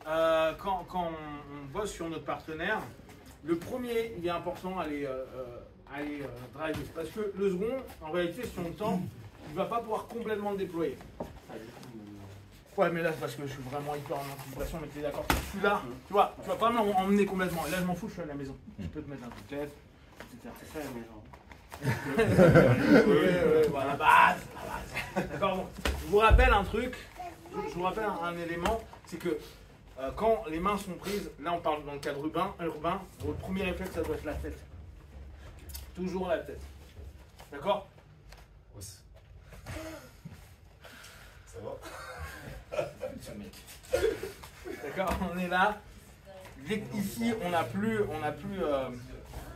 quand on bosse sur notre partenaire, le premier, il est important à aller driver. Parce que le second, en réalité, si on le tend, il ne va pas pouvoir complètement le déployer. Ouais, mais là, c'est parce que je suis vraiment hyper en anticipation, mais tu es d'accord, je suis là, tu vois, tu vas pas m'emmener complètement. Et là, je m'en fous, je suis à la maison. Je peux te mettre un coup de tête, etc. C'est ça la maison. Oui, voilà, la base. D'accord, bon. Je vous rappelle un truc, je vous rappelle un élément, c'est que quand les mains sont prises, là on parle dans le cadre urbain, votre premier réflexe, ça doit être la tête. Toujours la tête. D'accord? Ça va? Ce mec. D'accord, on est là. Ici, on n'a plus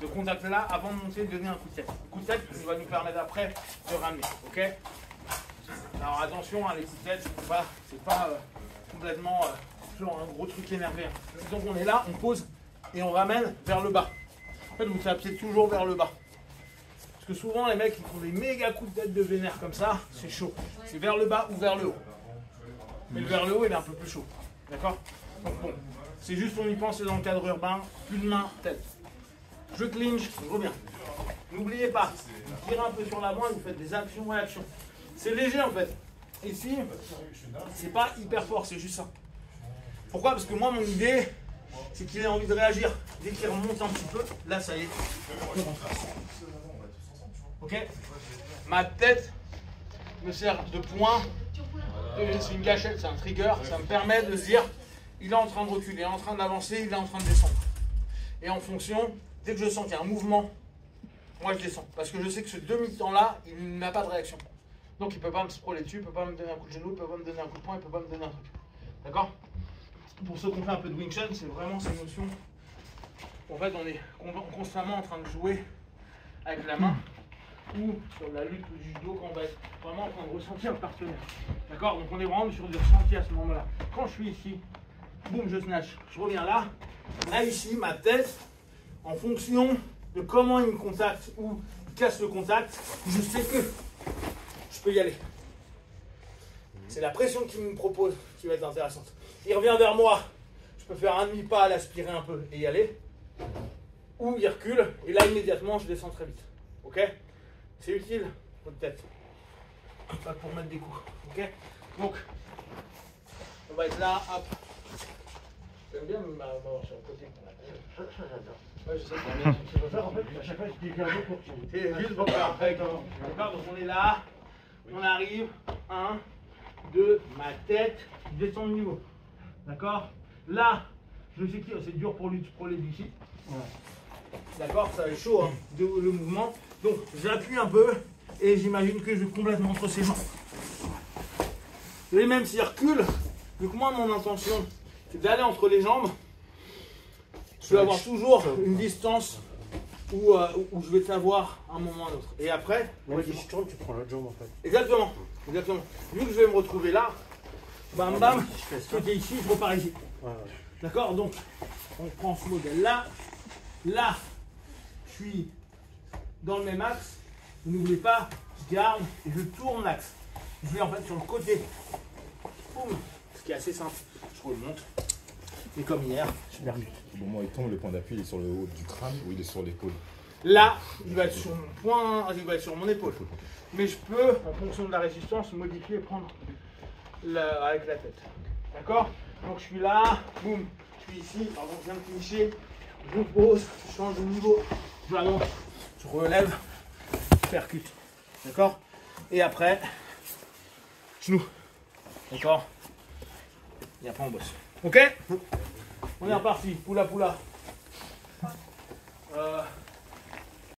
de contact là. Avant de monter, donner un coup de tête. Le coup de tête qui va nous permettre après de ramener. Ok? Alors attention, les coups de tête, c'est pas complètement genre un gros truc énervé. Donc on est là, on pose et on ramène vers le bas. En fait, vous tapez toujours vers le bas. Parce que souvent, les mecs, ils font des méga coups de tête de vénère comme ça, c'est chaud. C'est vers le bas ou vers le haut. Mais le vers le haut, il est un peu plus chaud. D'accord? Donc bon, c'est juste on y pense dans le cadre urbain, une main, tête. Je clinch, je reviens. N'oubliez pas, vous tirez un peu sur l'avant et vous faites des actions-réactions. C'est léger en fait. Ici, c'est pas hyper fort, c'est juste ça. Pourquoi? Parce que moi, mon idée, c'est qu'il ait envie de réagir. Dès qu'il remonte un petit peu, là, ça y est, on rentre. Ok? Ma tête me sert de point. C'est une gâchette, c'est un trigger. Ça me permet de se dire, il est en train de reculer, il est en train d'avancer, il est en train de descendre. Et en fonction, dès que je sens qu'il y a un mouvement, moi je descends. Parce que je sais que ce demi-temps-là, il n'a pas de réaction. Donc il ne peut pas me scroller dessus, il ne peut pas me donner un coup de genou, il ne peut pas me donner un coup de poing, il ne peut pas me donner un truc. D'accord? Pour ceux qui ont fait un peu de Wing Chun, c'est vraiment ces notions. En fait, on est constamment en train de jouer avec la main. Ou sur la lutte du judo, quand on va être vraiment en train de ressentir le partenaire. D'accord? Donc on est vraiment sur du ressenti à ce moment-là. Quand je suis ici, boum, je snatch. Je reviens là. Là, ici, ma tête, en fonction de comment il me contacte ou il casse le contact, je sais que je peux y aller. C'est la pression qu'il me propose qui va être intéressante. Il revient vers moi, je peux faire un demi-pas, l'aspirer un peu et y aller. Ou il recule, et là, immédiatement, je descends très vite. Ok? C'est utile, peut-être. Pas pour mettre des coups. Ok? Donc, on va être là, hop. J'aime bien m'avoir sur le côté. Ouais, je sais que tu vas faire en fait. À chaque fois, je dis qu'il y a un peu pour tirer. C'est juste pour faire. D'accord? Donc, on est là. On arrive. 1, 2, ma tête. Je descends de niveau. D'accord? Là, je sais que c'est dur pour lui d'ici. Voilà. D'accord? Ça va être chaud, hein, le mouvement. Donc, j'appuie un peu et j'imagine que je vais complètement entre ses jambes. Et même s'il recule, vu que moi, mon intention, c'est d'aller entre les jambes, je vais avoir toujours une distance où je vais t'avoir à un moment ou à un autre. Et après, si je tourne, tu prends l'autre jambe en fait. Exactement. Vu que je vais me retrouver là, bam bam, c'était ici, je repars ici. Ouais. D'accord? Donc, on prend ce modèle-là. Là, je suis dans le même axe. N'oubliez pas, je garde et je tourne l'axe. Je vais en fait sur le côté. Boum. Ce qui est assez simple. Je remonte. Et comme hier, je percute. Au moment où il tombe, le point d'appui est sur le haut du crâne ou il est sur l'épaule? Là, il va être sur mon point, il va être sur mon épaule. Mais je peux, en fonction de la résistance, modifier et prendre avec la tête. D'accord? Donc je suis là, boum, je suis ici, pardon, je viens de clicher, je pose, je change de niveau, je m'allonge, je relève, je percute. D'accord? Et après, genou. D'accord? Et après on bosse. Ok? On est reparti, poula poula.